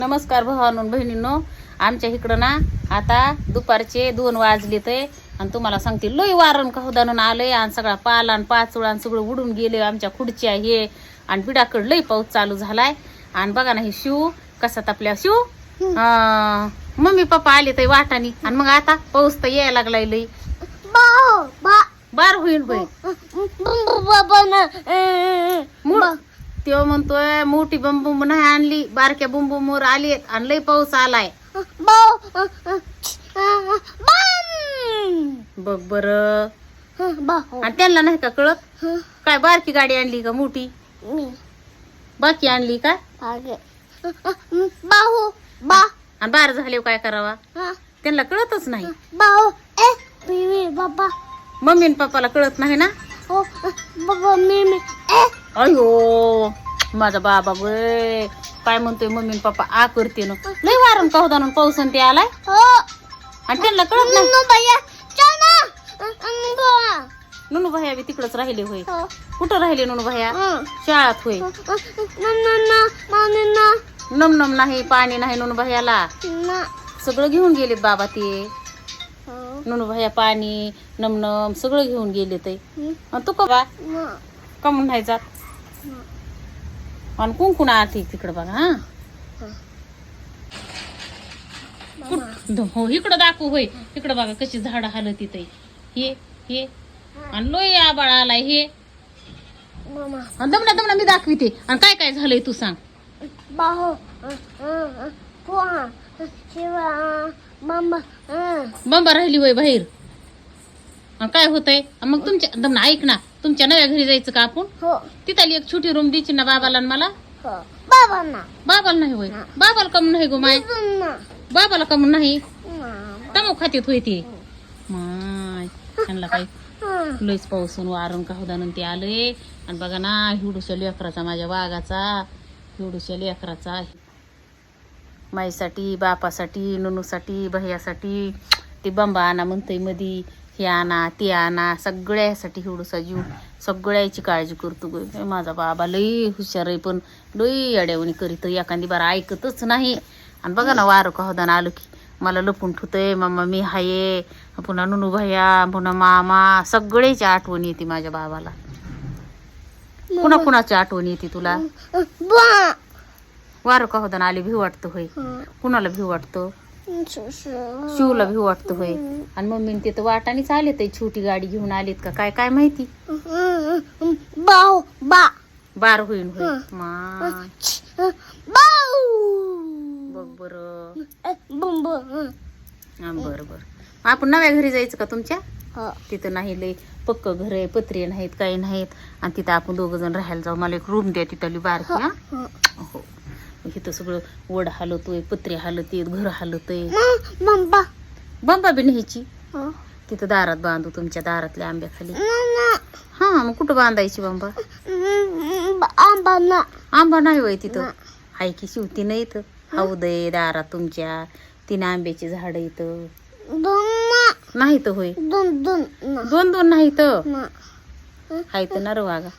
नमस्कार भावांनो बहिणींनो, आमच्या इकडं ना आता दुपारचे 2 वाजलेत आणि तुम्हाला सांगते लई वारण काहुदानून आलंय आणि सगळा पाला आणि पाचोळा आणि सगळं उडून गेले आमच्या खुडच्या हे आणि बिडाकड लई पाऊस चालू झालाय. आणि बघा ना हे शिव कसा तापल्या. शिव मम्मी पप्पा आले तर वाटानी आणि मग आता पाऊस तर यायला लागलाय लई बार होईल होईल. तो म्हणतोय मोठी बंबू नाही आणली, बारक्या बंबू मोर आली आणि लई पाऊस आलाय. बघ बर. आणि त्यांना नाही का कळत काय बारकी गाडी आणली का मोठी बाकी आणली का आणि बार झाले काय करावा त्यांना कळतच नाही. मम्मी आणि पप्पाला कळत नाही ना. अयो माझा बाबा गे काय म्हणतोय मम्मी पप्पा आ करते ना लय वारण काहुदान पाऊस ते आलाय आणि त्यांना कळत नाही. नुनू भैया बी तिकडच राहिले होय. कुठं राहिले नुनू भैया? शाळात होय. नम नम नाही पाणी नाही नुनू भैयाला. सगळं घेऊन गेलेत बाबा ते. नुनू भैया पाणी नमनम सगळं घेऊन गेले ते. तू का बा कमून नाही जात आणि कुंकुण आरती तिकडं बघा. हा हो इकडं दाखवू होय. इकडं बघा कशी झाड हालत इथे हे हे आणि लोय आबाळ आलाय हे. दमना दमना मी दाखविते. आणि काय काय झालंय तू सांग. बंबा राहिली होय बाहेर. काय होतंय मग तुमच्या दमना ऐक ना तुमच्या नव्या घरी जायचं का आपण? तिथली एक छोटी रूम द्यायची ना बाबाला आणि मला. बाबाला नाही होय. बाबाला कम नाही गो माय. बाबाला कम नाही तमो खात्यात होय ते माय. त्यांना काय लयच पाऊसून वारून काहुदान ते आलंय. आणि बघा ना हिवडूच्या लेकराचा माझ्या वाघाचा हिवडूच्या लेकराचा माईसाठी बापासाठी नुनूसाठी भैयासाठी ते बंबा आणा म्हणतय मधी हे आणा ते आणा सगळ्यासाठी हिवडूसा जीव सगळ्याची काळजी करतो ग. माझा बाबा लई हुशार आहे पण लई अड्यावणी करीत एखादी बार ऐकतच नाही. आणि बघा ना वारं काहुदान आलं की मला लपून ठेवतंय. मम्मा मी हाये पुन्हा नुनू भैया पुन्हा मामा सगळ्याची आठवण येते माझ्या बाबाला. कुणा कुणाची आठवण येते तुला? वारं काहुदान आले भिव वाटतं होय. कुणाला भिव वाटतं? शिवला भिव वाटतं होय. आणि मम्मीने ते तर वाटानेच आले तर छोटी गाडी घेऊन आलेत का काय काय माहिती. बार होईन होय. बघ बर बर बर. आपण नव्या घरी जायचं का तुमच्या? तिथं नाही लय पक्क घर आहे पत्रे नाहीत काही नाहीत आणि तिथं आपण 2 जण राहायला जाऊ. मला एक रूम द्या तिथली बारकी. हो इथं सगळं वड हालतोय पत्रे हालतेत घर हालतय. बंबा बी न्यायची तिथं दारात बांधू तुमच्या दारातल्या आंब्याखाली. हा मग कुठं बांधायची बंबा? आंबा नाही होय तिथं. हाय की शिवती नाही इथं हौद आहे दारात तुमच्या 3 आंब्याची झाड इथं नाही तर होय. 2 नाही तर हाय तर नर वागा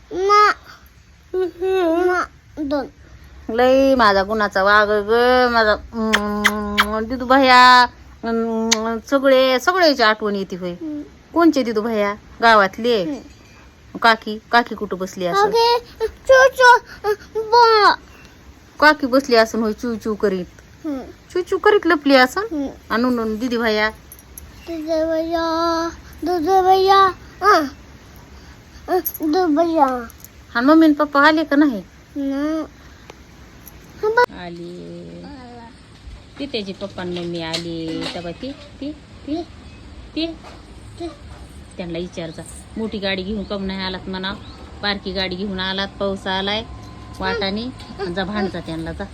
लय माझा गुणाचा वाघ ग माझा. दिदू भैया सगळ्याची आठवण येते होय. कोणचे दिदू भैया? गावातले. काकी काकी कुठं बसली असं? काकी बसली असून होय चू चू करीत चू करीत लपली असन. आणि दिदी भैया आणि मम्मी आणि पप्पा आले का नाही? आली ती त्याची पप्पा मम्मी आली तेव्हा ती ती ती ती त्यांना विचारचा मोठी गाडी घेऊन कम नाही आलात म्हणा बारकी गाडी घेऊन आलात पाऊस आलाय वाटाने जा भांडचा त्यांना जा.